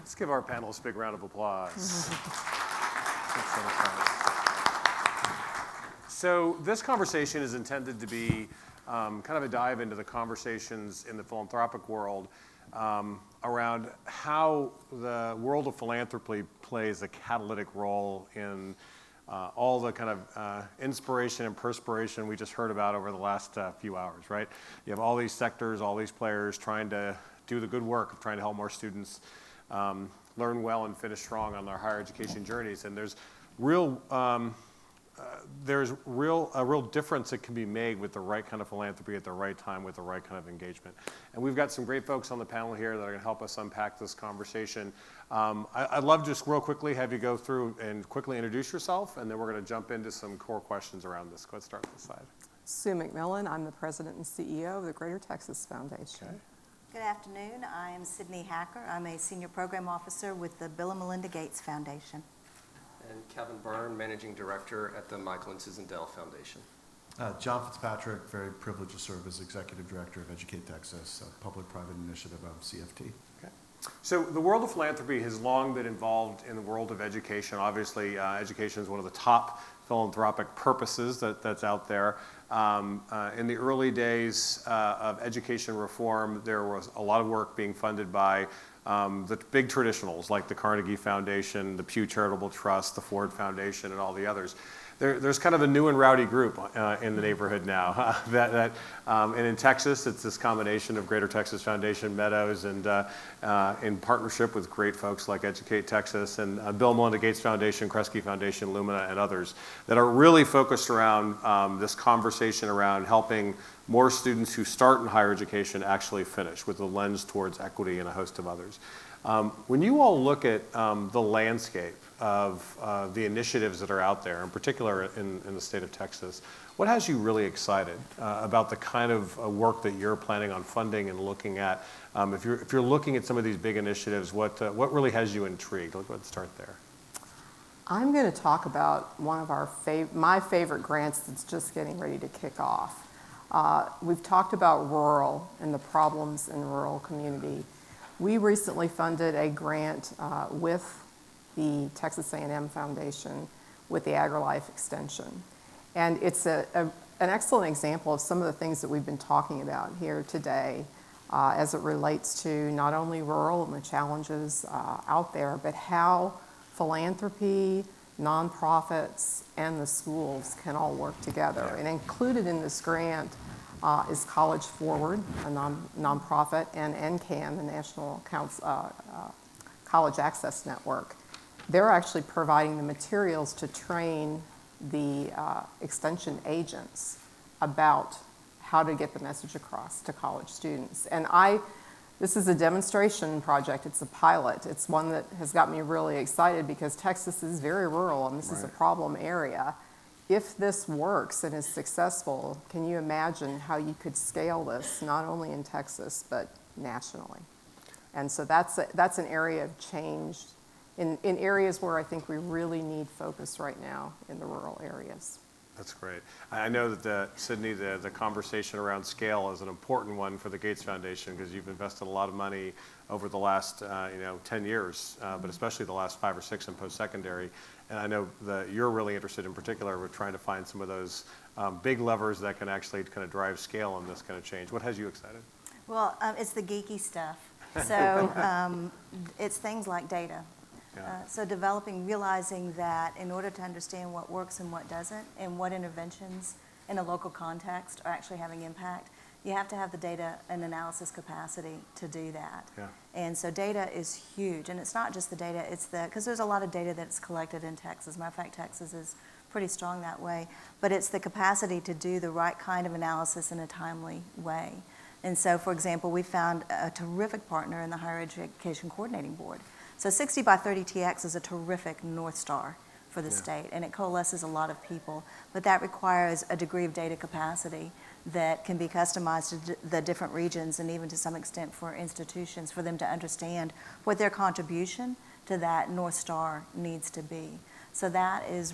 Let's give our panelists a big round of applause. So this conversation is intended to be kind of a dive into the conversations in the philanthropic world around how the world of philanthropy plays a catalytic role in all the kind of inspiration and perspiration we just heard about over the last few hours, right? You have all these sectors, all these players trying to do the good work of trying to help more students learn well and finish strong on their higher education journeys. And there's a real difference that can be made with the right kind of philanthropy at the right time with the right kind of engagement. And we've got some great folks on the panel here that are going to help us unpack this conversation. I'd love to just real quickly have you go through and quickly introduce yourself, and then we're going to jump into some core questions around this. Let's start with this side. Sue McMillin. I'm the president and CEO of the Greater Texas Foundation. Okay. Good afternoon. I am Sidney Hacker. I'm a senior program officer with the Bill and Melinda Gates Foundation. And Kevin Byrne, Managing Director at the Michael and Susan Dell Foundation. John Fitzpatrick, very privileged to serve as Executive Director of EducateTX, a public-private initiative of CFT. Okay. So the world of philanthropy has long been involved in the world of education. Obviously, education is one of the top philanthropic purposes that's out there. In the early days of education reform, there was a lot of work being funded by the big traditionals like the Carnegie Foundation, the Pew Charitable Trust, the Ford Foundation, and all the others. There's kind of a new and rowdy group in the neighborhood now. And in Texas, it's this combination of Greater Texas Foundation, Meadows, and in partnership with great folks like EducateTX and Bill and Melinda Gates Foundation, Kresge Foundation, Lumina, and others that are really focused around this conversation around helping more students who start in higher education actually finish with a lens towards equity and a host of others. When you all look at the landscape of the initiatives that are out there, in particular in the state of Texas, what has you really excited about the kind of work that you're planning on funding and looking at? If you're looking at some of these big initiatives, what really has you intrigued? Let's start there. I'm going to talk about one of my favorite grants that's just getting ready to kick off. We've talked about rural and the problems in the rural community. We recently funded a grant with the Texas A&M Foundation with the AgriLife Extension. And it's an excellent example of some of the things that we've been talking about here today as it relates to not only rural and the challenges out there, but how philanthropy, nonprofits, and the schools can all work together. And included in this grant is College Forward, a nonprofit, and NCAN, the National College Access Network. They're actually providing the materials to train the extension agents about how to get the message across to college students. And this is a demonstration project. It's a pilot. It's one that has got me really excited because Texas is very rural and this is a problem area. If this works and is successful, can you imagine how you could scale this not only in Texas but nationally? And so that's an area of change in areas where I think we really need focus right now in the rural areas. That's great. I know that Sidney, the conversation around scale is an important one for the Gates Foundation because you've invested a lot of money over the last 10 years, but especially the last 5 or 6 in post-secondary. And I know that you're really interested in particular with trying to find some of those big levers that can actually kind of drive scale on this kind of change. What has you excited? Well, it's the geeky stuff. So it's things like data. Yeah. So realizing that in order to understand what works and what doesn't, and what interventions in a local context are actually having impact, you have to have the data and analysis capacity to do that. Yeah. And so data is huge, and it's not just the data, because there's a lot of data that's collected in Texas. As a matter of fact, Texas is pretty strong that way, but it's the capacity to do the right kind of analysis in a timely way. And so, for example, we found a terrific partner in the Higher Education Coordinating Board. So 60 by 30 TX is a terrific North Star for the state, and it coalesces a lot of people, but that requires a degree of data capacity that can be customized to the different regions and even to some extent for institutions for them to understand what their contribution to that North Star needs to be. So that is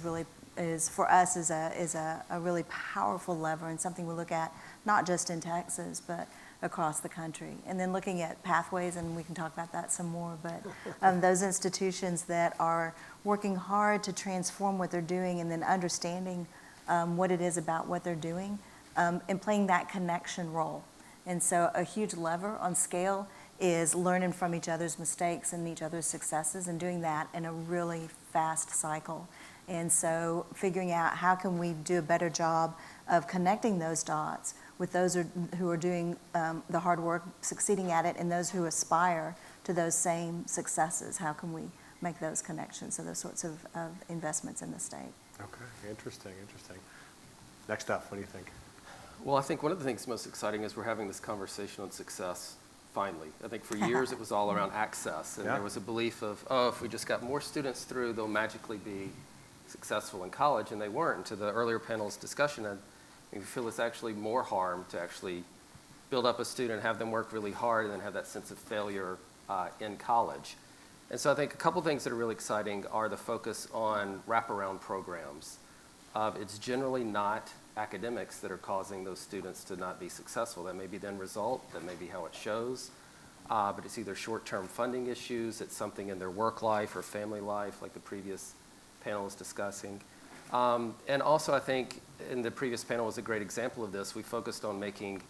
for us is a really powerful lever and something we look at not just in Texas, but across the country. And then looking at pathways, and we can talk about that some more, but those institutions that are working hard to transform what they're doing and then understanding what it is about what they're doing and playing that connection role. And so a huge lever on scale is learning from each other's mistakes and each other's successes and doing that in a really fast cycle. And so figuring out how can we do a better job of connecting those dots with those who are doing the hard work, succeeding at it, and those who aspire to those same successes. How can we make those connections and those sorts of investments in the state? Okay, interesting. Next up, what do you think? Well, I think one of the things most exciting is we're having this conversation on success, finally. I think for years it was all around access, and there was a belief of, oh, if we just got more students through, they'll magically be successful in college, and they weren't. And to the earlier panel's discussion, I feel it's actually more harm to actually build up a student, have them work really hard, and then have that sense of failure in college. And so I think a couple things that are really exciting are the focus on wraparound programs. It's generally not academics that are causing those students to not be successful. That may be the end result, that may be how it shows, but it's either short-term funding issues, it's something in their work life or family life, like the previous panel was discussing. And also I think in the previous panel was a great example of this. We focused on making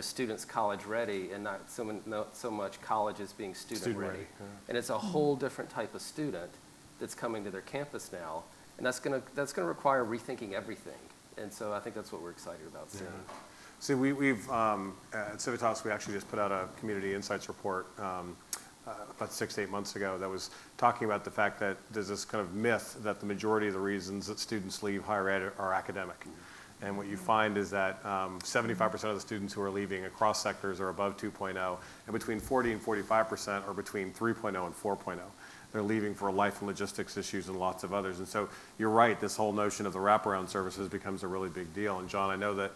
students college ready and not so much colleges being student ready. Yeah. And it's a whole different type of student that's coming to their campus now. And that's gonna require rethinking everything. And so I think that's what we're excited about seeing. Yeah. See, we've at Civitas, we actually just put out a community insights report about 6 to 8 months ago that was talking about the fact that there's this kind of myth that the majority of the reasons that students leave higher ed are academic. And what you find is that 75% of the students who are leaving across sectors are above 2.0, and between 40 and 45% are between 3.0 and 4.0. They're leaving for life and logistics issues and lots of others. And so you're right, this whole notion of the wraparound services becomes a really big deal. And John, I know that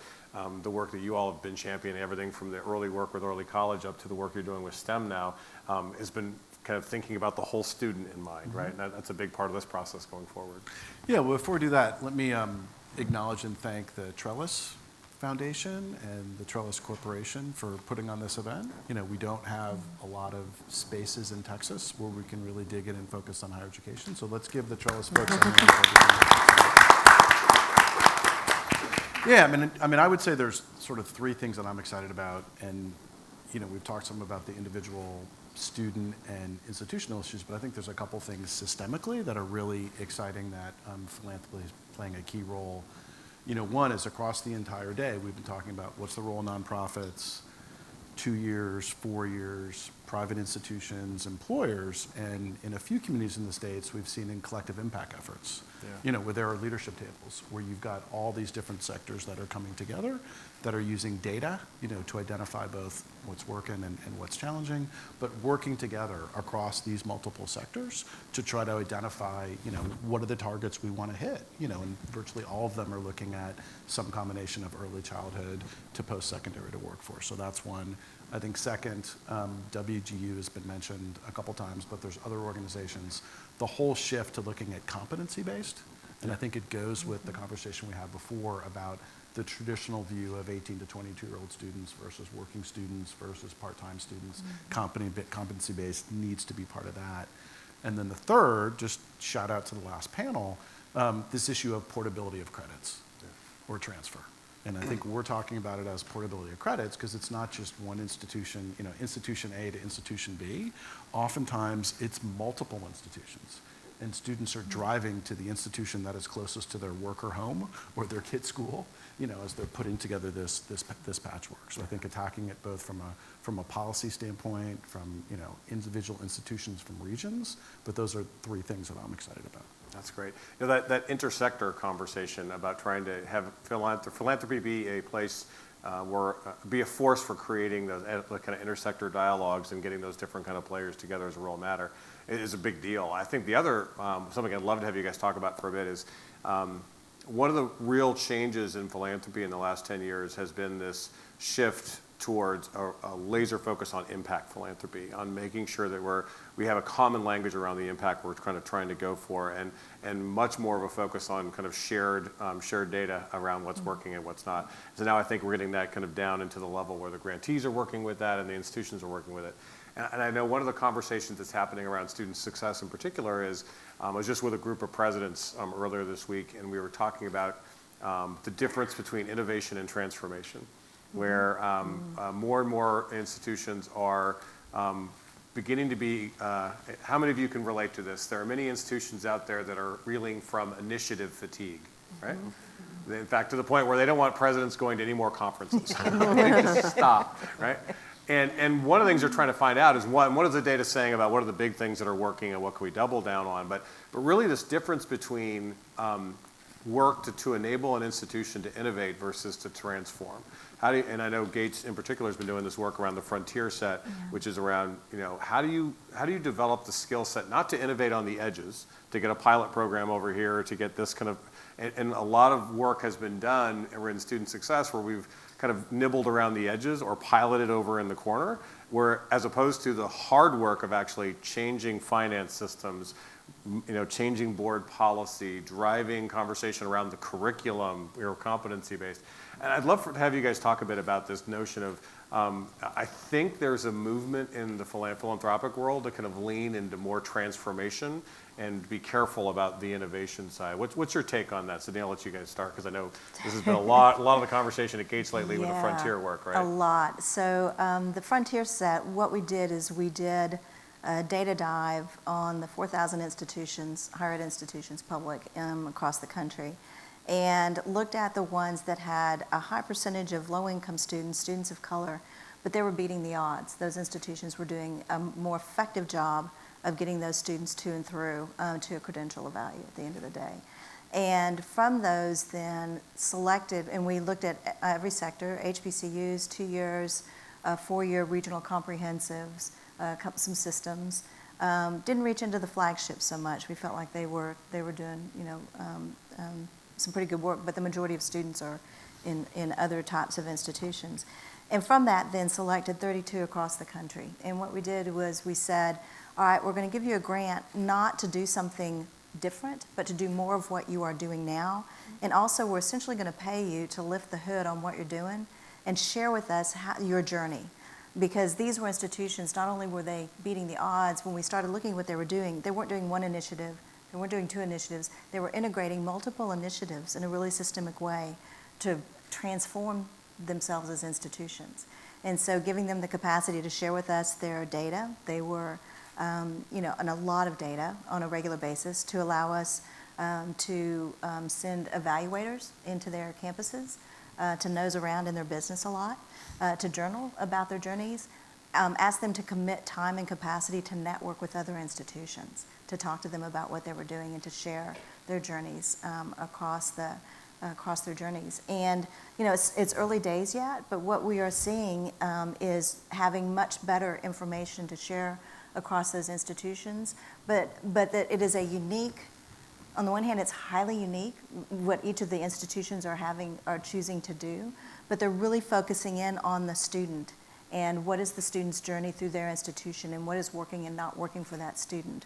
the work that you all have been championing, everything from the early work with early college up to the work you're doing with STEM now, has been kind of thinking about the whole student in mind, right? And that's a big part of this process going forward. Yeah, well, before we do that, let me acknowledge and thank the Trellis Foundation and the Trellis Corporation for putting on this event. We don't have a lot of spaces in Texas where we can really dig in and focus on higher education, so let's give the Trellis folks a hand. Yeah, I mean, I would say there's sort of three things that I'm excited about, and we've talked some about the individual student and institutional issues, but I think there's a couple things systemically that are really exciting that philanthropy is playing a key role. One is across the entire day, we've been talking about what's the role of nonprofits, 2 years, 4 years, private institutions, employers, and in a few communities in the States, we've seen in collective impact efforts, where there are leadership tables, where you've got all these different sectors that are coming together, that are using data, to identify both what's working and what's challenging, but working together across these multiple sectors to try to identify, what are the targets we want to hit, and virtually all of them are looking at some combination of early childhood to post-secondary to workforce. So that's one. I think second, WGU has been mentioned a couple times, but there's other organizations. The whole shift to looking at competency-based, and I think it goes with the conversation we had before about the traditional view of 18 to 22-year-old students versus working students versus part-time students. Competency-based needs to be part of that. And then the third, just shout out to the last panel, this issue of portability of credits or transfer. And I think we're talking about it as portability of credits because it's not just one institution, institution A to institution B. Oftentimes, it's multiple institutions. And students are driving to the institution that is closest to their work or home or their kid's school, as they're putting together this patchwork. So I think attacking it both from a policy standpoint, from individual institutions, from regions, but those are three things that I'm excited about. That's great. That intersector conversation about trying to have philanthropy be a place be a force for creating those kind of intersector dialogues and getting those different kind of players together is a real matter. It is a big deal. I think the other, something I'd love to have you guys talk about for a bit is one of the real changes in philanthropy in the last 10 years has been this shift towards a laser focus on impact philanthropy, on making sure that we have a common language around the impact we're kind of trying to go for, and much more of a focus on kind of shared data around what's working and what's not. So now I think we're getting that kind of down into the level where the grantees are working with that and the institutions are working with it. And I know one of the conversations that's happening around student success in particular is, I was just with a group of presidents earlier this week, and we were talking about the difference between innovation and transformation, where more and more institutions are beginning to be, how many of you can relate to this? There are many institutions out there that are reeling from initiative fatigue, right? In fact, to the point where they don't want presidents going to any more conferences. They just stop, right? And one of the things they're trying to find out is, what is the data saying about what are the big things that are working and what can we double down on? But really this difference between work to enable an institution to innovate versus to transform. And I know Gates in particular has been doing this work around the frontier set, which is around, how do you develop the skill set, not to innovate on the edges, to get a pilot program over here, to get this kind of, and a lot of work has been done in student success where we've kind of nibbled around the edges or piloted over in the corner, where as opposed to the hard work of actually changing finance systems, changing board policy, driving conversation around the curriculum, competency-based. And I'd love to have you guys talk a bit about this notion of, I think there's a movement in the philanthropic world to kind of lean into more transformation and be careful about the innovation side. What's your take on that? Sidney, I'll let you guys start, because I know this has been a lot of the conversation at Gates lately with the frontier work, right? A lot. So the frontier set, what we did is we did a data dive on the 4,000 institutions, higher ed institutions, public, across the country, and looked at the ones that had a high percentage of low-income students, students of color, but they were beating the odds. Those institutions were doing a more effective job of getting those students to and through to a credential of value at the end of the day. And from those then selected, and we looked at every sector, HBCUs, 2 years, 4-year regional comprehensives, some systems. Didn't reach into the flagships so much. We felt like they were doing, some pretty good work, but the majority of students are in other types of institutions. And from that then selected 32 across the country. And what we did was we said, all right, we're going to give you a grant not to do something different, but to do more of what you are doing now. And also we're essentially going to pay you to lift the hood on what you're doing and share with us your journey. Because these were institutions, not only were they beating the odds, when we started looking at what they were doing, they weren't doing one initiative, they weren't doing 2 initiatives, they were integrating multiple initiatives in a really systemic way to transform themselves as institutions. And so giving them the capacity to share with us their data, they were, and a lot of data on a regular basis to allow us to send evaluators into their campuses, to nose around in their business a lot, to journal about their journeys, ask them to commit time and capacity to network with other institutions, to talk to them about what they were doing and to share their journeys across their journeys. And it's early days yet, but what we are seeing is having much better information to share across those institutions, but that it is a unique, on the one hand, it's highly unique what each of the institutions are choosing to do, but they're really focusing in on the student and what is the student's journey through their institution and what is working and not working for that student,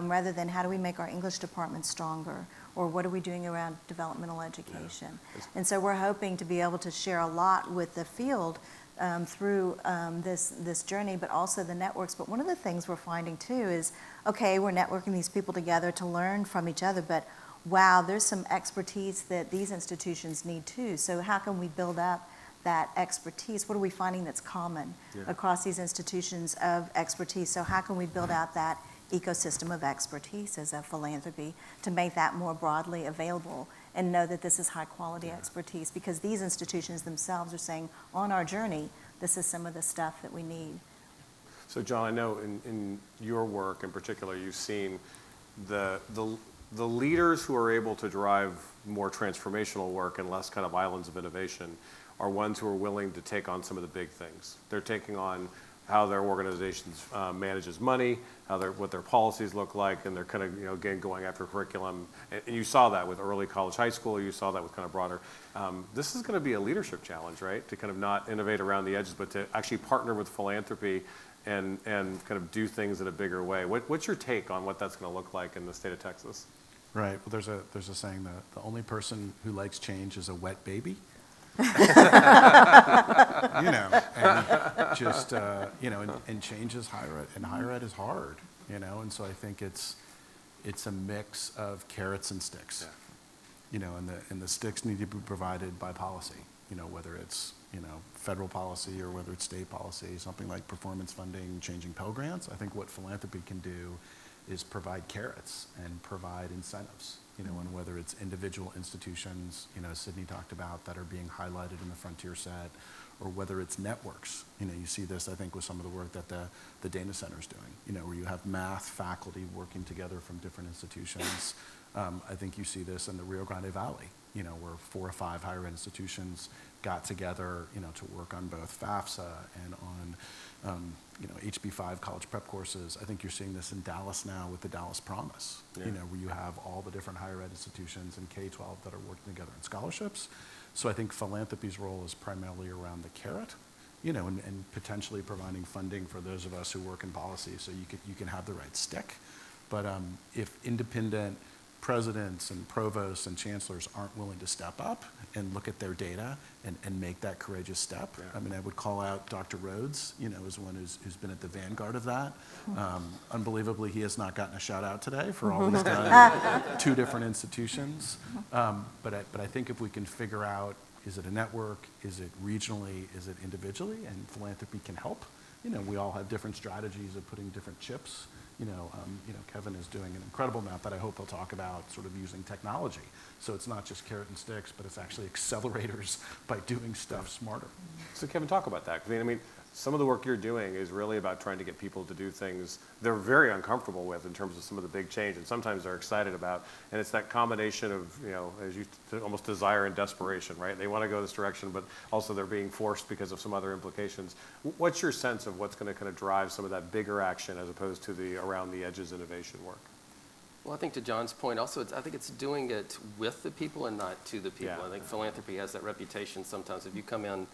rather than how do we make our English department stronger or what are we doing around developmental education. And so we're hoping to be able to share a lot with the field through this journey, but also the networks. But one of the things we're finding too is, okay, we're networking these people together to learn from each other, but wow, there's some expertise that these institutions need too. So how can we build up that expertise? What are we finding that's common across these institutions of expertise? So how can we build out that ecosystem of expertise as a philanthropy to make that more broadly available and know that this is high quality expertise, because these institutions themselves are saying, on our journey, this is some of the stuff that we need. So John, I know in your work in particular, you've seen the leaders who are able to drive more transformational work and less kind of islands of innovation are ones who are willing to take on some of the big things. They're taking on how their organizations manages money, what their policies look like, and they're kind of, again, going after curriculum. And you saw that with early college, high school. You saw that with kind of broader. This is going to be a leadership challenge, right? To kind of not innovate around the edges, but to actually partner with philanthropy and kind of do things in a bigger way. What's your take on what that's going to look like in the state of Texas? Right. Well, there's a saying that the only person who likes change is a wet baby. And just, and change is higher ed, and higher ed is hard, and so I think it's a mix of carrots and sticks, and the sticks need to be provided by policy, whether it's, federal policy or whether it's state policy, something like performance funding, changing Pell Grants. I think what philanthropy can do is provide carrots and provide incentives, and whether it's individual institutions, Sidney talked about, that are being highlighted in the frontier set, or whether it's networks. You see this, I think, with some of the work that the Dana Center is doing, where you have math faculty working together from different institutions. I think you see this in the Rio Grande Valley, where 4 or 5 higher ed institutions got together, to work on both FAFSA and on, HB5 college prep courses. I think you're seeing this in Dallas now with the Dallas Promise, where you have all the different higher ed institutions and K-12 that are working together in scholarships. So I think philanthropy's role is primarily around the carrot, and potentially providing funding for those of us who work in policy, so you can have the right stick. But if independent presidents and provosts and chancellors aren't willing to step up and look at their data and make that courageous step. Yeah. I mean, I would call out Dr. Rhodes, as one who's been at the vanguard of that. Unbelievably, he has not gotten a shout out today for all he's done at 2 different institutions. But I think if we can figure out, is it a network, is it regionally, is it individually, and philanthropy can help. We all have different strategies of putting different chips. Kevin is doing an incredible amount that I hope he'll talk about, sort of using technology. So it's not just carrot and sticks, but it's actually accelerators by doing stuff smarter. So Kevin, talk about that. I mean, some of the work you're doing is really about trying to get people to do things they're very uncomfortable with in terms of some of the big change, and sometimes they're excited about. And it's that combination of, as you almost desire and desperation, right? They want to go this direction, but also they're being forced because of some other implications. What's your sense of what's going to kind of drive some of that bigger action as opposed to the around the edges innovation work? Well, I think to John's point, also, I think it's doing it with the people and not to the people. Yeah. I think philanthropy has that reputation sometimes. If you come in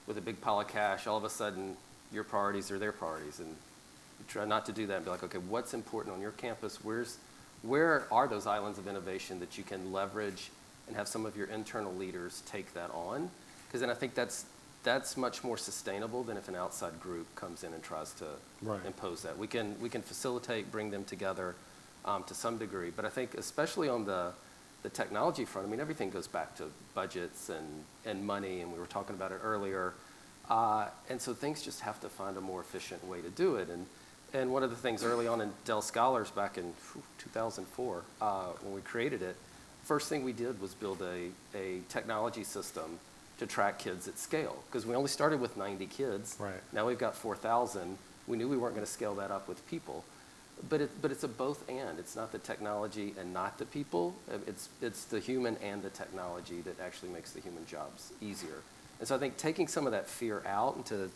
with a big pile of cash, all of a sudden your priorities are their priorities, and you try not to do that and be like, okay, what's important on your campus? Where are those islands of innovation that you can leverage and have some of your internal leaders take that on? Because then I think that's much more sustainable than if an outside group comes in and tries to impose that. We can facilitate, bring them together to some degree, but I think especially on the technology front, I mean, everything goes back to budgets and money, and we were talking about it earlier. And so things just have to find a more efficient way to do it. And one of the things early on in Dell Scholars back in 2004, when we created it, first thing we did was build a technology system to track kids at scale. Because we only started with 90 kids. Right. Now we've got 4,000. We knew we weren't going to scale that up with people. But it's a both and. It's not the technology and not the people. It's the human and the technology that actually makes the human jobs easier. And so I think taking some of that fear out, and to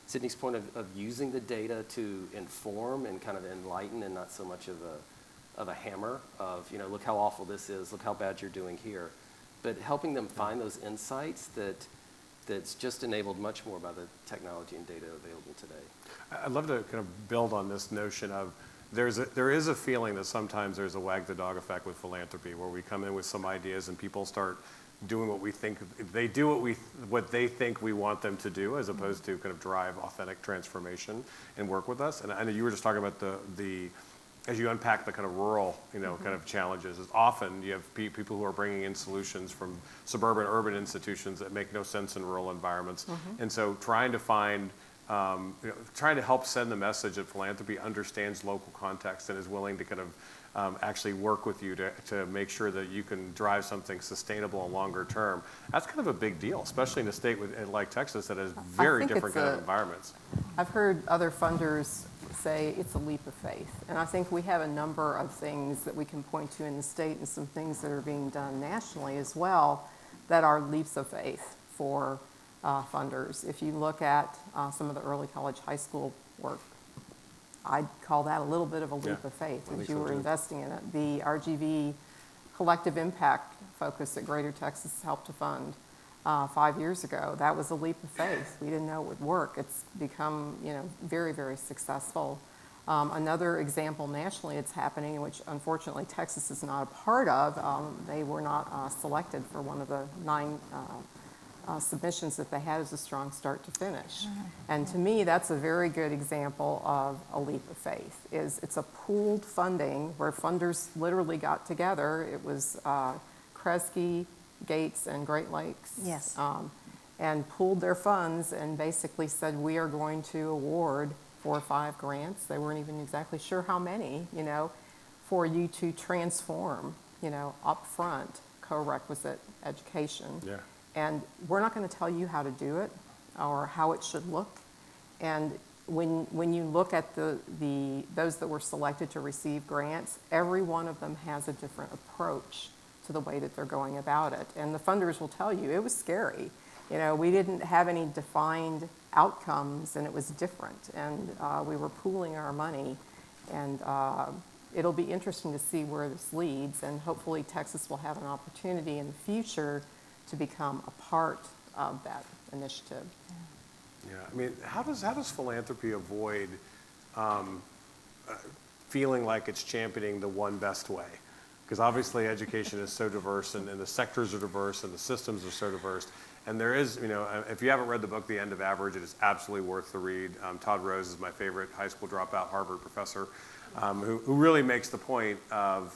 Sidney's point of using the data to inform and kind of enlighten, and not so much of a hammer of, look how awful this is, look how bad you're doing here. But helping them find those insights that's just enabled much more by the technology and data available today. I'd love to kind of build on this notion of there is a feeling that sometimes there's a wag the dog effect with philanthropy, where we come in with some ideas and people start doing what we think they do, what they think we want them to do, as opposed to kind of drive authentic transformation and work with us. And I know you were just talking about the as you unpack the kind of rural, kind of challenges, is often you have people who are bringing in solutions from suburban, urban institutions that make no sense in rural environments. And so trying to find trying to help send the message that philanthropy understands local context and is willing to kind of actually work with you to make sure that you can drive something sustainable and longer term. That's kind of a big deal, especially in a state like Texas that has very different kind of environments. I've heard other funders say it's a leap of faith. And I think we have a number of things that we can point to in the state and some things that are being done nationally as well that are leaps of faith for funders. If you look at some of the early college, high school work, I'd call that a little bit of a leap of faith as you were investing in it. The RGV collective impact focus that Greater Texas helped to fund 5 years ago, that was a leap of faith. We didn't know it would work. It's become, very, very successful. Another example nationally it's happening, in which unfortunately Texas is not a part of, they were not selected for one of the 9 submissions that they had as a strong start to finish. And to me, that's a very good example of a leap of faith. It's a pooled funding where funders literally got together. It was Kresge, Gates, and Great Lakes. Yes. And pooled their funds and basically said, we are going to award 4 or 5 grants. They weren't even exactly sure how many, for you to transform, upfront co-requisite education. Yeah. And we're not going to tell you how to do it or how it should look. And when you look at those that were selected to receive grants, every one of them has a different approach to the way that they're going about it. And the funders will tell you, it was scary. We didn't have any defined outcomes, and it was different. And we were pooling our money. And it'll be interesting to see where this leads. And hopefully Texas will have an opportunity in the future to become a part of that initiative. Yeah, I mean, how does philanthropy avoid feeling like it's championing the one best way? Because obviously education is so diverse, and the sectors are diverse, and the systems are so diverse. And there is, if you haven't read the book, The End of Average, it is absolutely worth the read. Todd Rose is my favorite high school dropout Harvard professor, who really makes the point of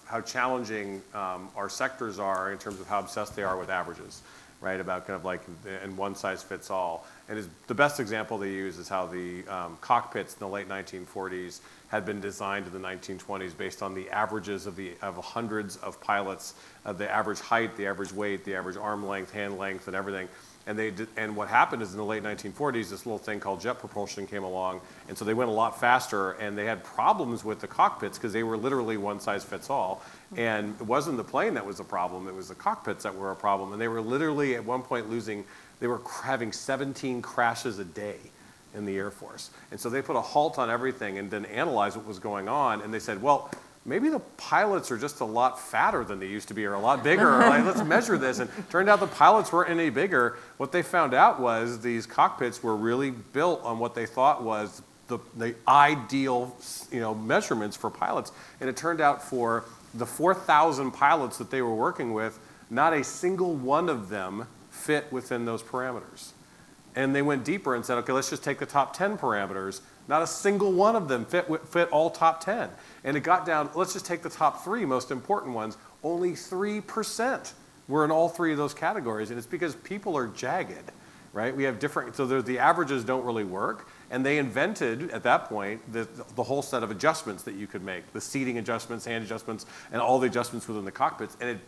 how challenging our sectors are in terms of how obsessed they are with averages, right? About kind of like, and one size fits all. And the best example they use is how the cockpits in the late 1940s had been designed in the 1920s based on the averages of hundreds of pilots, the average height, the average weight, the average arm length, hand length, and everything. And what happened is in the late 1940s, this little thing called jet propulsion came along, and so they went a lot faster, and they had problems with the cockpits because they were literally one size fits all. And it wasn't the plane that was a problem, it was the cockpits that were a problem. And they were literally at one point they were having 17 crashes a day in the Air Force. And so they put a halt on everything and then analyzed what was going on, and they said, well, maybe the pilots are just a lot fatter than they used to be, or a lot bigger. Let's measure this. And turned out the pilots weren't any bigger. What they found out was these cockpits were really built on what they thought was the ideal measurements for pilots. And it turned out for the 4,000 pilots that they were working with, not a single one of them fit within those parameters. And they went deeper and said, okay, let's just take the top 10 parameters. Not a single one of them fit all top 10. And it got down, let's just take the top 3 most important ones. Only 3% were in all 3 of those categories. And it's because people are jagged, right? We have different, so the averages don't really work. And they invented, at that point, the whole set of adjustments that you could make. The seating adjustments, hand adjustments, and all the adjustments within the cockpits. And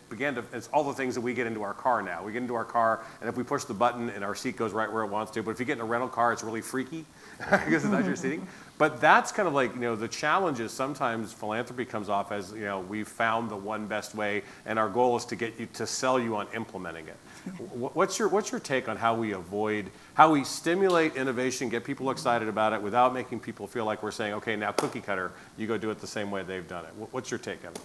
it's all the things that we get into our car now. We get into our car, and if we push the button and our seat goes right where it wants to. But if you get in a rental car, it's really freaky because it's not your seating. But that's kind of like, the challenge is sometimes philanthropy comes off as, we've found the one best way, and our goal is to sell you on implementing it. What's your take on how we stimulate innovation, get people excited about it without making people feel like we're saying, okay, now cookie cutter, you go do it the same way they've done it. What's your take on it?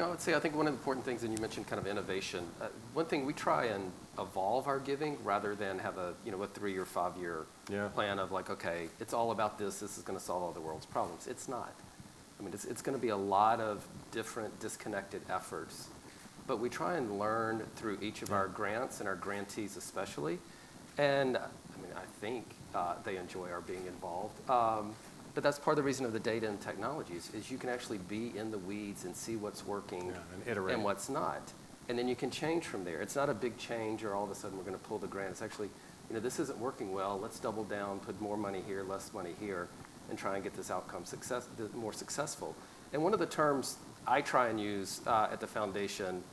I would say I think one of the important things, and you mentioned kind of innovation, one thing we try and evolve our giving rather than have a 3 or 5 year plan of like, okay, it's all about this is going to solve all the world's problems. It's not. I mean, it's going to be a lot of different disconnected efforts. But we try and learn through each of our grants and our grantees especially. And I mean, I think they enjoy our being involved. But that's part of the reason of the data and technologies is you can actually be in the weeds and see what's working and what's not. And then you can change from there. It's not a big change or all of a sudden we're going to pull the grant. It's actually, this isn't working well. Let's double down, put more money here, less money here, and try and get this outcome more successful. And one of the terms I try and use at the foundation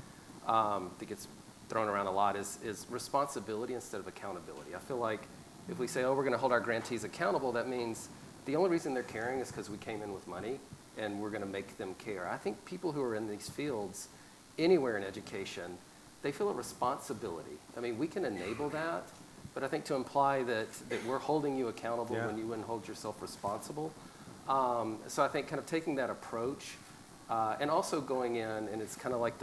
that gets thrown around a lot is responsibility instead of accountability. I feel like if we say, oh, we're going to hold our grantees accountable, that means the only reason they're caring is because we came in with money and we're going to make them care. I think people who are in these fields, anywhere in education, they feel a responsibility. I mean, we can enable that, but I think to imply that we're holding you accountable Yeah. when you wouldn't hold yourself responsible. So I think kind of taking that approach and also going in, and it's kind of like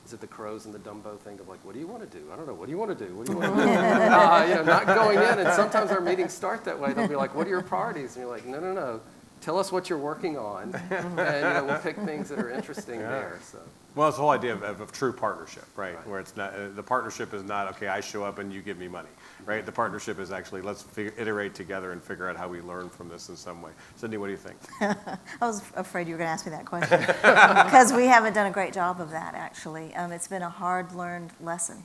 is it the crows and the Dumbo thing of like, what do you want to do? I don't know. What do you want to do? What do you want to do? Not going in, and sometimes our meetings start that way. They'll be like, what are your priorities? And you're like, no. Tell us what you're working on, and we'll pick things that are interesting there. So. Well, it's the whole idea of true partnership, right? Where it's not, the partnership is not, okay, I show up and you give me money, right? The partnership is actually, let's iterate together and figure out how we learn from this in some way. Sidney, what do you think? I was afraid you were going to ask me that question because we haven't done a great job of that, actually. It's been a hard-learned lesson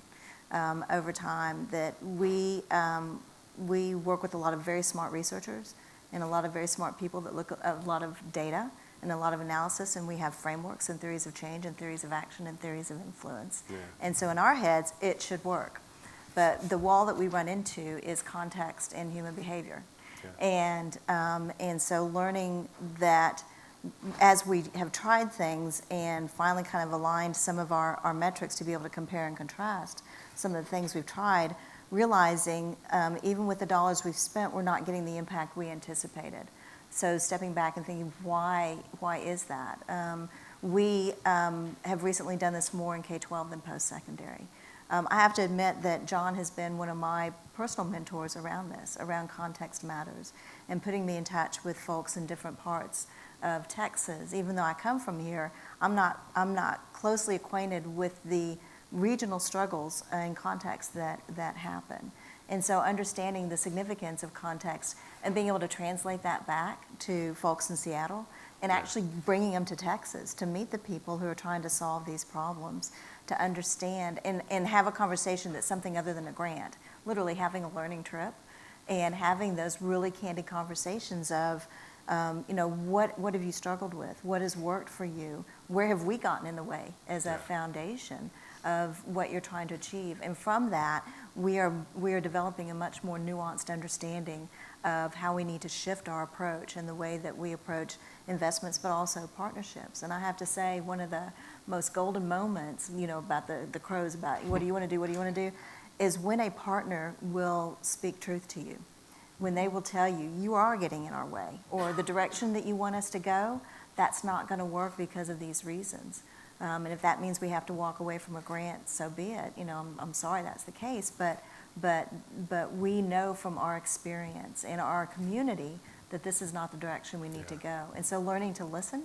over time that we work with a lot of very smart researchers and a lot of very smart people that look at a lot of data and a lot of analysis, and we have frameworks and theories of change and theories of action and theories of influence. Yeah. And so in our heads, it should work. But the wall that we run into is context and human behavior. Yeah. And so learning that as we have tried things and finally kind of aligned some of our metrics to be able to compare and contrast some of the things we've tried, realizing even with the dollars we've spent, we're not getting the impact we anticipated. So stepping back and thinking, why is that? We have recently done this more in K-12 than post-secondary. I have to admit that John has been one of my personal mentors around this, around context matters, and putting me in touch with folks in different parts of Texas. Even though I come from here, I'm not closely acquainted with the regional struggles and context that happen. And so understanding the significance of context and being able to translate that back to folks in Seattle and actually bringing them to Texas to meet the people who are trying to solve these problems, to understand and have a conversation that's something other than a grant, literally having a learning trip and having those really candid conversations of, what have you struggled with? What has worked for you? Where have we gotten in the way as a foundation of what you're trying to achieve? And from that, we are developing a much more nuanced understanding of how we need to shift our approach and the way that we approach investments, but also partnerships. And I have to say, one of the most golden moments, about the crows, about what do you want to do, is when a partner will speak truth to you. When they will tell you, you are getting in our way, or the direction that you want us to go, that's not going to work because of these reasons. And if that means we have to walk away from a grant, so be it. I'm sorry that's the case, but we know from our experience in our community that this is not the direction we need to go. And so learning to listen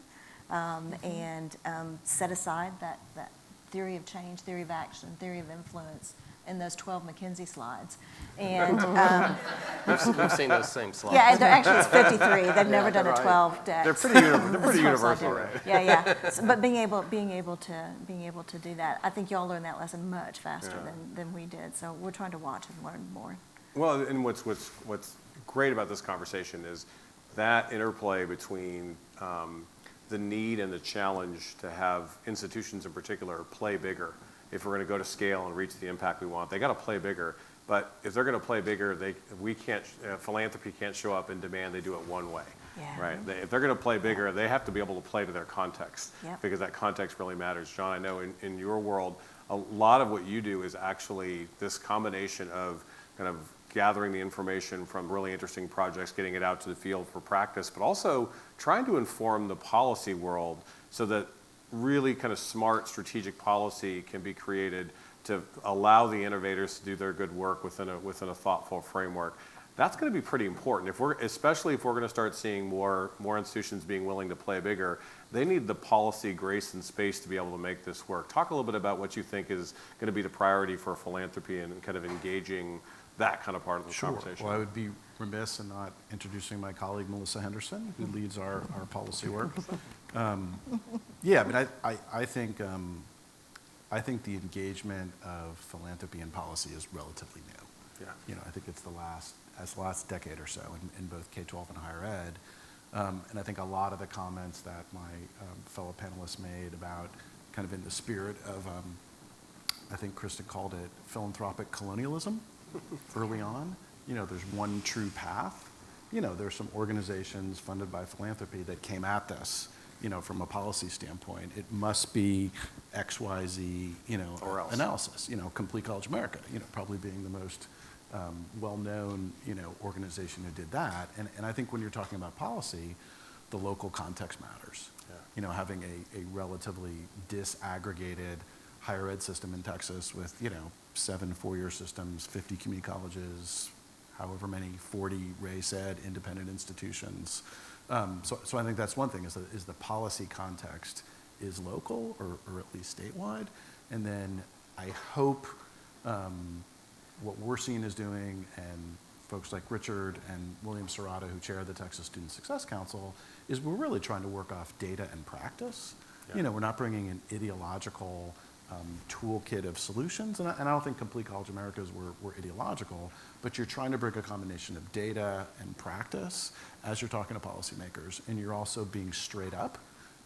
and set aside that theory of change, theory of action, theory of influence in those 12 McKinsey slides. And we've seen those same slides. Yeah, actually it's 53. They've never done a 12 deck. They're pretty universal, right? Yeah. But being able to do that, I think y'all learned that lesson much faster than we did. So we're trying to watch and learn more. Well, and what's great about this conversation is that interplay between the need and the challenge to have institutions in particular play bigger. If we're going to go to scale and reach the impact we want, they got to play bigger. But if they're going to play bigger, philanthropy can't show up and demand they do it one way, right? If they're going to play bigger, they have to be able to play to their context because that context really matters. John, I know in your world, a lot of what you do is actually this combination of kind of gathering the information from really interesting projects, getting it out to the field for practice, but also trying to inform the policy world so that really kind of smart strategic policy can be created to allow the innovators to do their good work within a thoughtful framework. That's going to be pretty important. Especially if we're going to start seeing more institutions being willing to play bigger, they need the policy grace and space to be able to make this work. Talk a little bit about what you think is going to be the priority for philanthropy and kind of engaging that kind of part of the conversation. Well, I would be remiss in not introducing my colleague Melissa Henderson, who leads our policy work. I think the engagement of philanthropy and policy is relatively new. Yeah. I think it's the last decade or so in both K-12 and higher ed. And I think a lot of the comments that my fellow panelists made about kind of in the spirit of, I think Kristin called it philanthropic colonialism early on. There's one true path. There's some organizations funded by philanthropy that came at this, from a policy standpoint. It must be XYZ, or else. analysis, Complete College America, probably being the most, well-known, organization who did that. And I think when you're talking about policy, the local context matters. Yeah. Having a relatively disaggregated higher ed system in Texas with, 7 four-year systems, 50 community colleges, however many, 40 race ed, independent institutions. So I think that's one thing, is the policy context is local or at least statewide. And then I hope what we're seeing is doing, and folks like Richard and William Serrata, who chair the Texas Student Success Council, is we're really trying to work off data and practice. Yeah. We're not bringing an ideological toolkit of solutions, and I don't think Complete College Americas were ideological, but you're trying to bring a combination of data and practice as you're talking to policymakers, and you're also being straight up.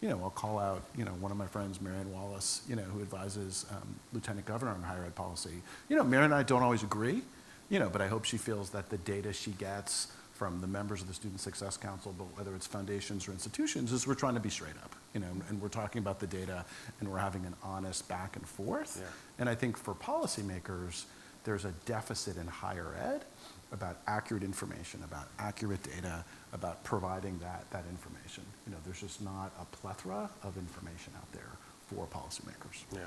I'll call out, one of my friends, Marianne Wallace, who advises Lieutenant Governor on higher ed policy. Marianne and I don't always agree, but I hope she feels that the data she gets from the members of the Student Success Council, but whether it's foundations or institutions, is we're trying to be straight up, and we're talking about the data, and we're having an honest back and forth. Yeah. And I think for policymakers, there's a deficit in higher ed about accurate information, about accurate data, about providing that information. There's just not a plethora of information out there for policymakers. Yeah.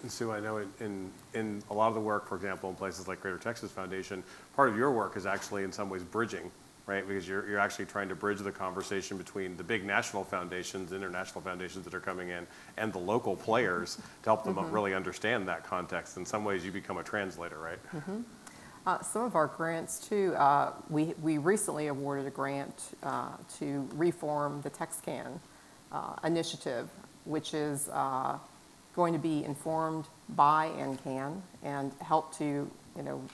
And Sue, I know in a lot of the work, for example, in places like Greater Texas Foundation, part of your work is actually in some ways bridging, right? Because you're actually trying to bridge the conversation between the big national foundations, international foundations that are coming in, and the local players to help them really understand that context. In some ways, you become a translator, right? Mm-hmm. Some of our grants too, we recently awarded a grant to reform the TextCan initiative, which is going to be informed by NCAN and help to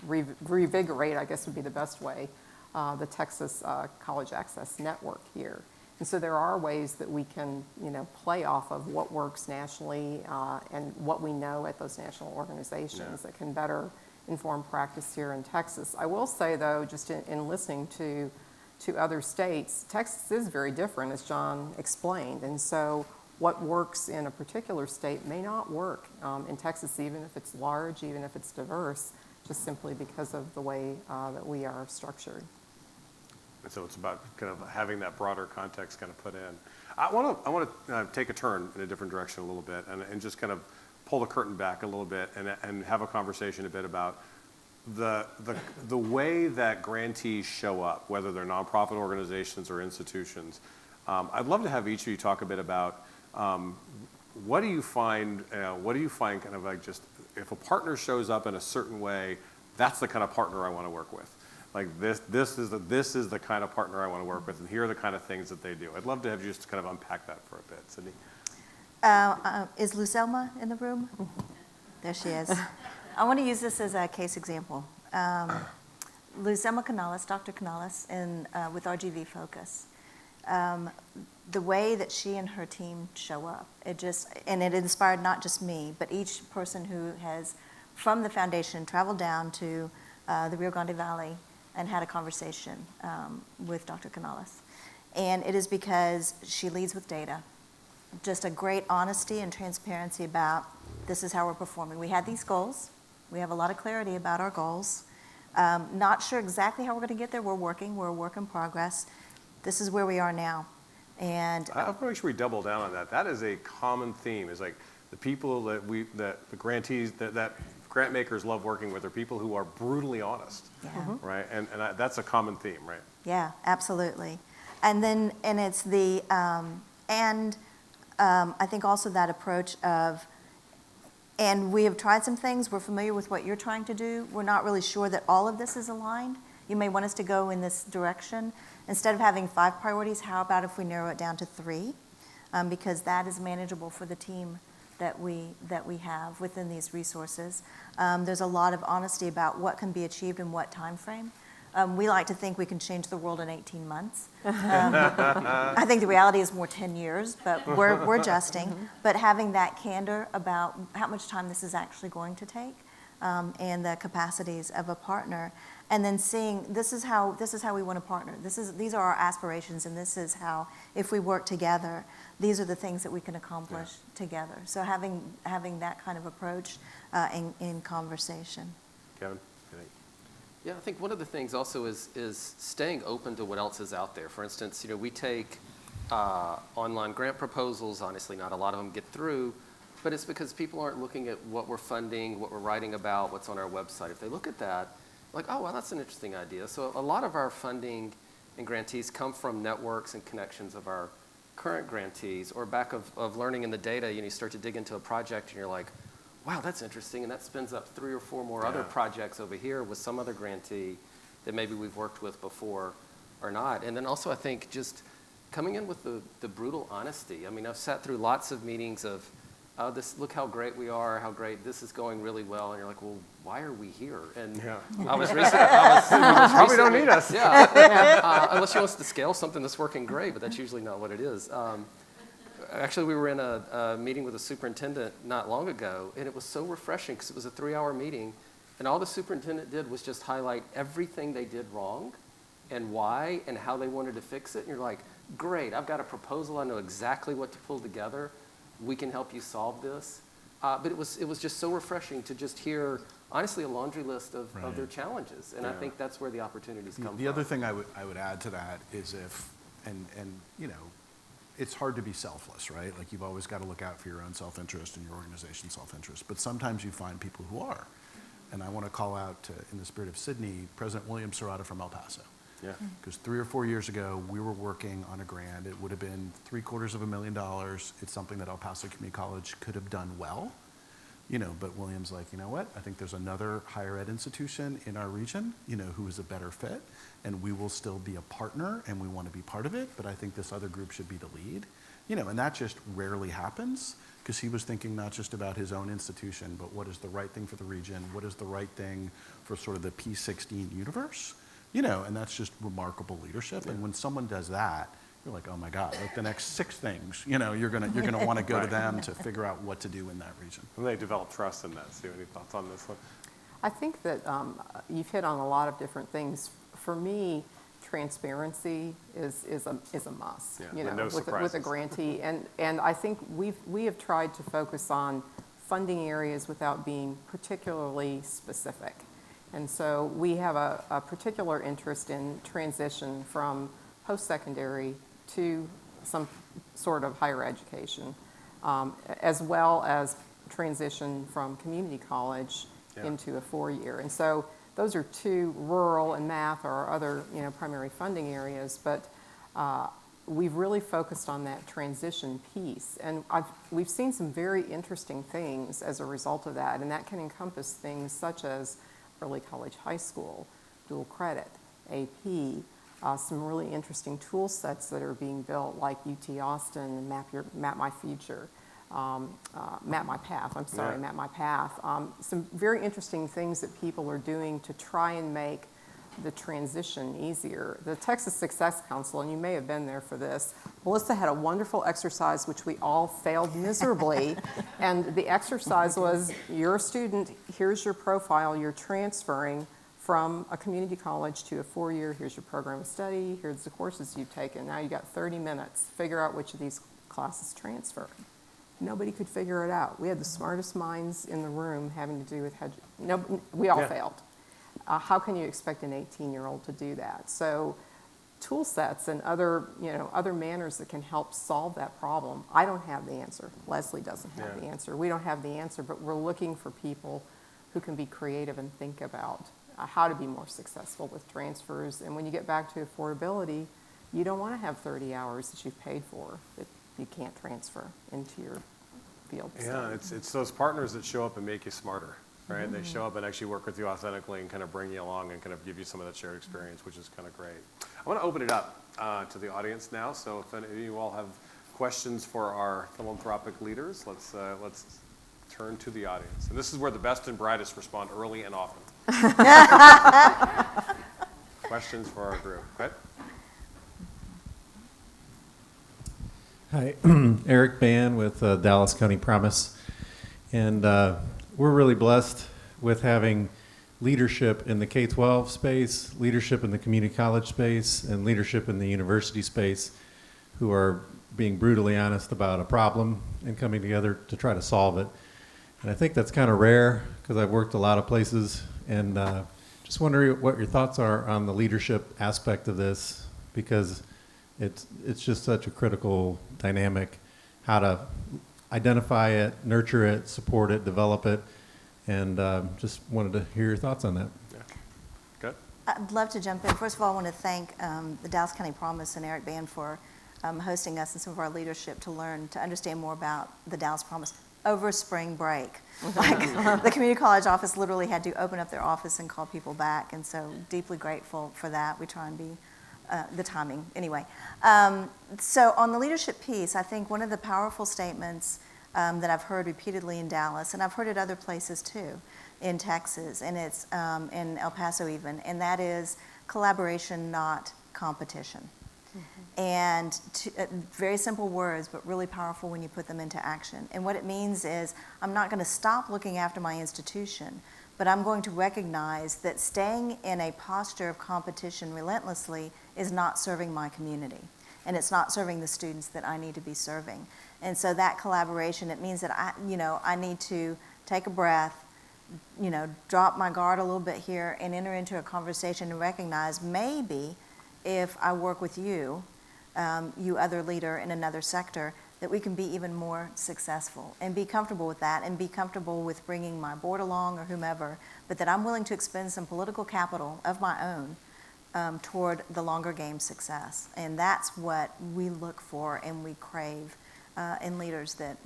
revigorate, I guess would be the best way, the Texas College Access Network here. And so there are ways that we can play off of what works nationally and what we know at those national organizations that can better inform practice here in Texas. I will say though, just in listening to other states, Texas is very different, as John explained. And so what works in a particular state may not work in Texas, even if it's large, even if it's diverse, just simply because of the way that we are structured. And so it's about kind of having that broader context kind of put in. I want to take a turn in a different direction a little bit and just kind of pull the curtain back a little bit and have a conversation a bit about the way that grantees show up, whether they're nonprofit organizations or institutions. I'd love to have each of you talk a bit about what do you find kind of like, just if a partner shows up in a certain way, that's the kind of partner I want to work with. Like this is the kind of partner I want to work with, and here are the kind of things that they do. I'd love to have you just kind of unpack that for a bit, Sidney. Is Lucelma in the room? There she is. I want to use this as a case example. Lucelma Canales, Dr. Canales, with RGV Focus. The way that she and her team show up, it inspired not just me, but each person who has, from the foundation, traveled down to the Rio Grande Valley and had a conversation with Dr. Canales. And it is because she leads with data. Just a great honesty and transparency about this is how we're performing. We had these goals. We have a lot of clarity about our goals. Not sure exactly how we're going to get there. We're a work in progress. This is where we are now. And I want to make sure we double down on that. That is a common theme. Is like the people that the grantees that grant makers love working with are people who are brutally honest, right? And that's a common theme, right? Yeah, absolutely. And it's the I think also that approach of, and we have tried some things, we're familiar with what you're trying to do, we're not really sure that all of this is aligned. You may want us to go in this direction. Instead of having 5 priorities, how about if we narrow it down to 3? Because that is manageable for the team that we have within these resources. There's a lot of honesty about what can be achieved in what time frame. We like to think we can change the world in 18 months. I think the reality is more 10 years, but we're adjusting. But having that candor about how much time this is actually going to take and the capacities of a partner, and then seeing this is how we want to partner. These are our aspirations, and this is how, if we work together, these are the things that we can accomplish together. So having that kind of approach in conversation. Kevin? Yeah, I think one of the things also is staying open to what else is out there. For instance, we take online grant proposals. Honestly, not a lot of them get through, but it's because people aren't looking at what we're funding, what we're writing about, what's on our website. If they look at that, like, oh, well, that's an interesting idea. So a lot of our funding and grantees come from networks and connections of our current grantees, or back of learning in the data. You start to dig into a project and you're like, wow, that's interesting, and that spins up 3 or 4 more other projects over here with some other grantee that maybe we've worked with before or not. And then also I think just coming in with the brutal honesty. I mean, I've sat through lots of meetings of, oh, look how great we are, how great this is going really well, and you're like, well, why are we here? And I was Probably don't need us. Unless you want us to scale something that's working great, but that's usually not what it is. Actually, we were in a meeting with a superintendent not long ago, and it was so refreshing because it was a 3-hour meeting, and all the superintendent did was just highlight everything they did wrong and why and how they wanted to fix it. And you're like, great, I've got a proposal. I know exactly what to pull together. We can help you solve this. But it was just so refreshing to just hear, honestly, a laundry list of their challenges. And I think that's where the opportunities come from. The other thing I would add to that is it's hard to be selfless, right? Like, you've always got to look out for your own self-interest and your organization's self-interest. But sometimes you find people who are. And I want to call out, in the spirit of Sidney, President William Serrata from El Paso. Yeah. Because 3 or 4 years ago, we were working on a grant. It would have been $750,000. It's something that El Paso Community College could have done well. But William's like, you know what? I think there's another higher ed institution in our region, who is a better fit, and we will still be a partner, and we want to be part of it, but I think this other group should be the lead. And that just rarely happens, because he was thinking not just about his own institution, but what is the right thing for the region, what is the right thing for sort of the P16 universe, and that's just remarkable leadership. And when someone does that, you're like, oh my God, like the next 6 things, you're gonna want to go to them to figure out what to do in that region. And they develop trust in that. So, any thoughts on this one? I think that you've hit on a lot of different things. For me, transparency is a must. No with a grantee, and I think we have tried to focus on funding areas without being particularly specific. And so we have a particular interest in transition from post-secondary to some sort of higher education, as well as transition from community college into a 4-year. And so those are 2, rural and math are our other primary funding areas, but we've really focused on that transition piece. And we've seen some very interesting things as a result of that, and that can encompass things such as early college, high school, dual credit, AP, some really interesting tool sets that are being built, like UT Austin, Map My Future, Map My Path, Map My Path. Some very interesting things that people are doing to try and make the transition easier. The Texas Success Council, and you may have been there for this, Melissa had a wonderful exercise which we all failed miserably. And the exercise was, you're a student, here's your profile, you're transferring from a community college to a 4-year, here's your program of study, here's the courses you've taken. Now you got 30 minutes, figure out which of these classes transfer. Nobody could figure it out. We had the smartest minds in the room having to do with, we all failed. How can you expect an 18-year-old to do that? So tool sets and other manners that can help solve that problem. I don't have the answer. Leslie doesn't have the answer. We don't have the answer, but we're looking for people who can be creative and think about how to be more successful with transfers. And when you get back to affordability, you don't want to have 30 hours that you've paid for that you can't transfer into your field. Yeah, it's those partners that show up and make you smarter, right? Mm-hmm. They show up and actually work with you authentically and kind of bring you along and kind of give you some of that shared experience, which is kind of great. I want to open it up to the audience now. So if any of you all have questions for our philanthropic leaders, let's turn to the audience. And this is where the best and brightest respond early and often. Questions for our group. Okay. Hi, Eric Ban with Dallas County Promise. And we're really blessed with having leadership in the K-12 space, leadership in the community college space, and leadership in the university space who are being brutally honest about a problem and coming together to try to solve it. And I think that's kind of rare because I've worked a lot of places and Just wondering what your thoughts are on the leadership aspect of this, because it's just such a critical dynamic, how to identify it, nurture it, support it, develop it, and just wanted to hear your thoughts on that. Yeah. Good. I'd love to jump in. First of all, I want to thank the Dallas County Promise and Eric Byrne for hosting us and some of our leadership to understand more about the Dallas Promise over spring break. Like, the community college office literally had to open up their office and call people back, and so deeply grateful for that. We try and be the timing. Anyway, so on the leadership piece, I think one of the powerful statements that I've heard repeatedly in Dallas, and I've heard it other places too, in Texas, and it's in El Paso even, and that is collaboration, not competition. And very simple words, but really powerful when you put them into action. And what it means is I'm not going to stop looking after my institution, but I'm going to recognize that staying in a posture of competition relentlessly is not serving my community, and it's not serving the students that I need to be serving. And so that collaboration, it means that I need to take a breath, drop my guard a little bit here and enter into a conversation and recognize maybe if I work with you, you other leader in another sector, that we can be even more successful, and be comfortable with that, and be comfortable with bringing my board along or whomever, but that I'm willing to expend some political capital of my own toward the longer game success. And that's what we look for and we crave in leaders that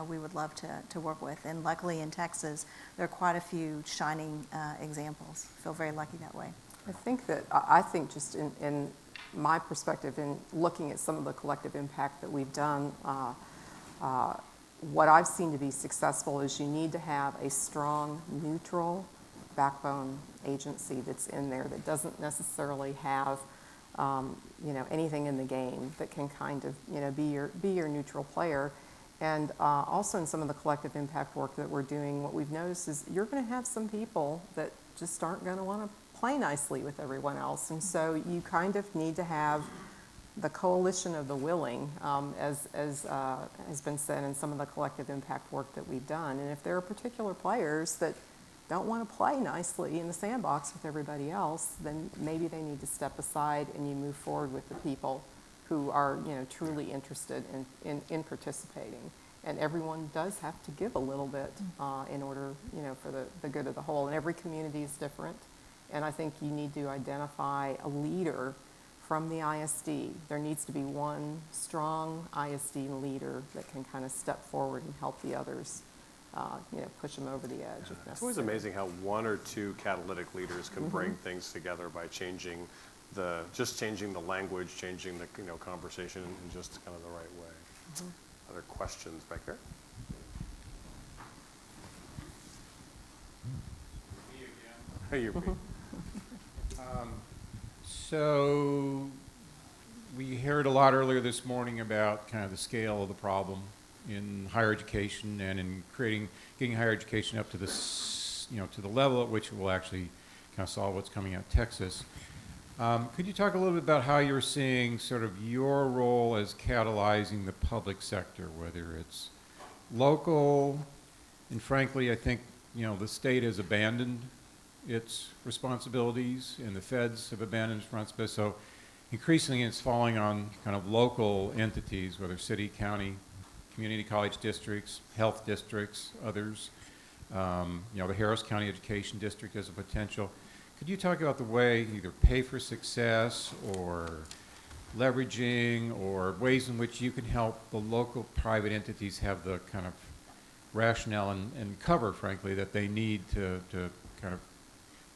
we would love to work with. And luckily in Texas, there are quite a few shining examples. Feel very lucky that way. I think just in my perspective, in looking at some of the collective impact that we've done, what I've seen to be successful is you need to have a strong, neutral backbone agency that's in there that doesn't necessarily have anything in the game, that can kind of be your neutral player. And also in some of the collective impact work that we're doing, what we've noticed is you're going to have some people that just aren't going to want to play nicely with everyone else. And so you kind of need to have the coalition of the willing, as has been said in some of the collective impact work that we've done. And if there are particular players that don't want to play nicely in the sandbox with everybody else, then maybe they need to step aside and you move forward with the people who are truly interested in participating. And everyone does have to give a little bit in order for the good of the whole. And every community is different. And I think you need to identify a leader from the ISD. There needs to be one strong ISD leader that can kind of step forward and help the others, push them over the edge if necessary. It's always amazing how one or two catalytic leaders can bring things together by changing the language, changing the conversation in just kind of the right way. Other questions back there? Me again. Hey, you're me. So we heard a lot earlier this morning about kind of the scale of the problem in higher education and in getting higher education up to this, to the level at which it will actually kind of solve what's coming out of Texas. Could you talk a little bit about how you're seeing sort of your role as catalyzing the public sector, whether it's local, and frankly, I think, the state has abandoned its responsibilities and the feds have abandoned its responsibilities. So increasingly it's falling on kind of local entities, whether city, county, community college districts, health districts, others. The Harris County Education District has a potential. Could you talk about the way either pay for success or leveraging or ways in which you can help the local private entities have the kind of rationale and cover, frankly, that they need to kind of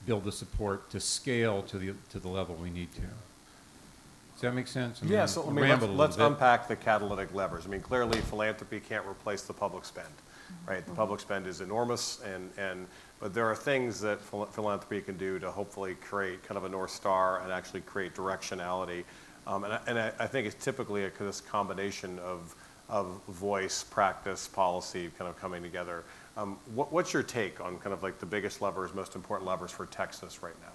build the support to scale to the level we need to? Does that make sense? Yeah, so let's unpack the catalytic levers. Clearly philanthropy can't replace the public spend, right? The public spend is enormous, but there are things that philanthropy can do to hopefully create kind of a North Star and actually create directionality. And I think it's typically this combination of voice, practice, policy kind of coming together. What's your take on kind of like the biggest levers, most important levers for Texas right now?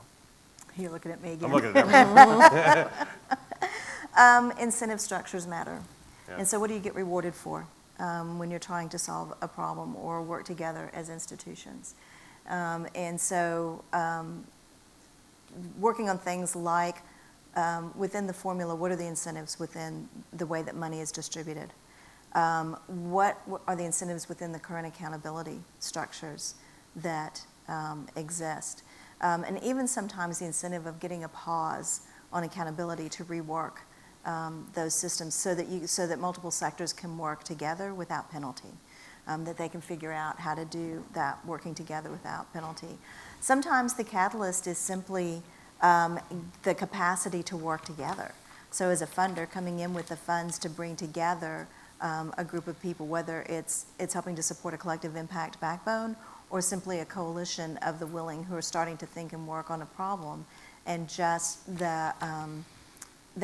You're looking at me again. I'm looking at everyone. Incentive structures matter. Yeah. And so what do you get rewarded for when you're trying to solve a problem or work together as institutions? And so working on things like within the formula, what are the incentives within the way that money is distributed? What are the incentives within the current accountability structures that exist? And even sometimes the incentive of getting a pause on accountability to rework those systems so that multiple sectors can work together without penalty, that they can figure out how to do that working together without penalty. Sometimes the catalyst is simply the capacity to work together. So as a funder coming in with the funds to bring together a group of people, whether it's helping to support a collective impact backbone or simply a coalition of the willing who are starting to think and work on a problem, and just the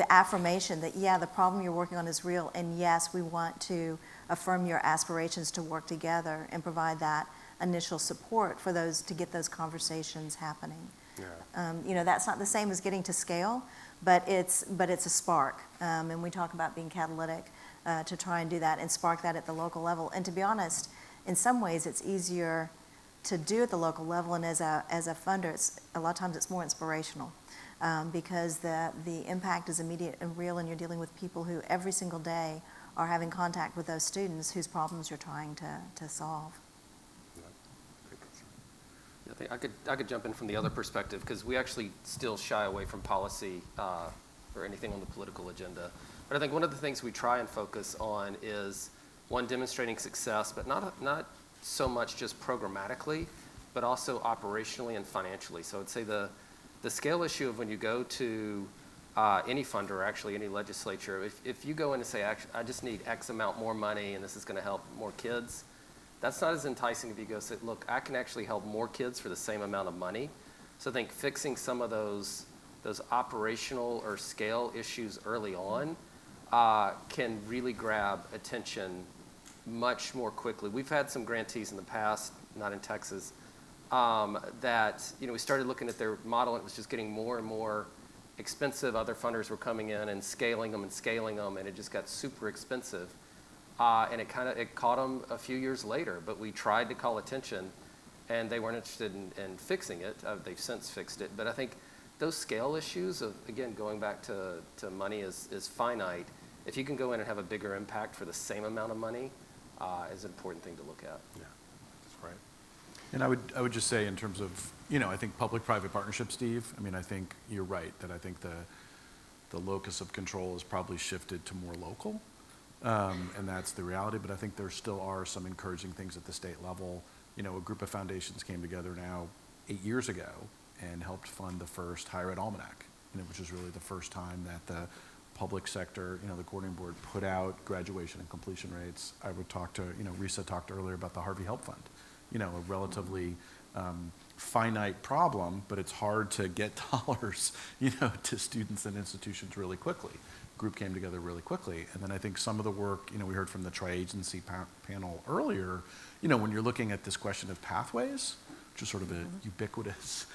affirmation that, yeah, the problem you're working on is real, and yes, we want to affirm your aspirations to work together and provide that initial support for those to get those conversations happening. Yeah. That's not the same as getting to scale, but it's a spark, and we talk about being catalytic to try and do that and spark that at the local level. And to be honest, in some ways, it's easier to do at the local level, and as a funder, a lot of times it's more inspirational. Because the impact is immediate and real, and you're dealing with people who every single day are having contact with those students whose problems you're trying to solve. I think I could jump in from the other perspective, because we actually still shy away from policy or anything on the political agenda. But I think one of the things we try and focus on is, one, demonstrating success, but not so much just programmatically, but also operationally and financially. So I'd say the scale issue of when you go to any funder, or actually any legislature, if you go in and say, I just need X amount more money and this is going to help more kids, that's not as enticing if you go say, look, I can actually help more kids for the same amount of money. So I think fixing some of those operational or scale issues early on can really grab attention much more quickly. We've had some grantees in the past, not in Texas, that we started looking at their model, and it was just getting more and more expensive. Other funders were coming in and scaling them, and it just got super expensive. And it caught them a few years later, but we tried to call attention, and they weren't interested in fixing it. They've since fixed it. But I think those scale issues of, again, going back to money is finite. If you can go in and have a bigger impact for the same amount of money, is an important thing to look at. Yeah, that's right. And I would just say, in terms of, I think public-private partnership, Steve, I think you're right, that I think the locus of control has probably shifted to more local, and that's the reality, but I think there still are some encouraging things at the state level. A group of foundations came together now 8 years ago and helped fund the first Higher Ed Almanac, which was really the first time that the public sector, the coordinating board put out graduation and completion rates. I would talk to, Risa talked earlier about the Harvey Help Fund, a relatively finite problem, but it's hard to get dollars, to students and institutions really quickly. Group came together really quickly. And then I think some of the work, we heard from the tri-agency panel earlier, when you're looking at this question of pathways, which is sort of a ubiquitous,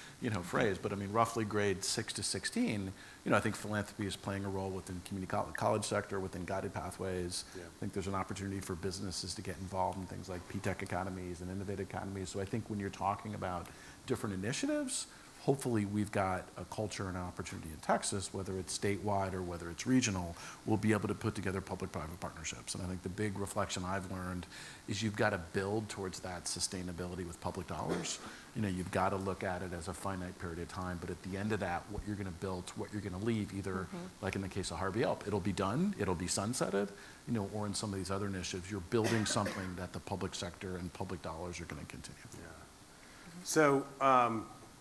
phrase, but roughly grades 6 to 16, I think philanthropy is playing a role within community college sector, within guided pathways. Yeah. I think there's an opportunity for businesses to get involved in things like P-Tech academies and innovative academies. So I think when you're talking about different initiatives, hopefully we've got a culture and an opportunity in Texas, whether it's statewide or whether it's regional, we'll be able to put together public-private partnerships. And I think the big reflection I've learned is you've got to build towards that sustainability with public dollars. You've got to look at it as a finite period of time, but at the end of that, what you're going to build, what you're going to leave, either like in the case of Harvey Help, it'll be done, it'll be sunsetted, or in some of these other initiatives, you're building something that the public sector and public dollars are going to continue. Yeah. So,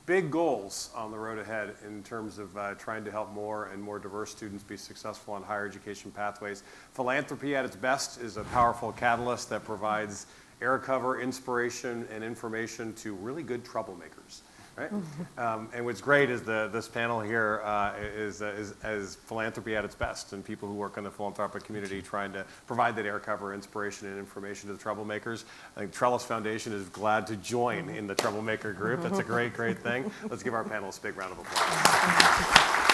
big goals on the road ahead in terms of trying to help more and more diverse students be successful on higher education pathways. Philanthropy at its best is a powerful catalyst that provides air cover, inspiration, and information to really good troublemakers, right? And what's great is this panel here is philanthropy at its best, and people who work in the philanthropic community trying to provide that air cover, inspiration, and information to the troublemakers. I think Trellis Foundation is glad to join in the troublemaker group. That's a great, great thing. Let's give our panelists a big round of applause.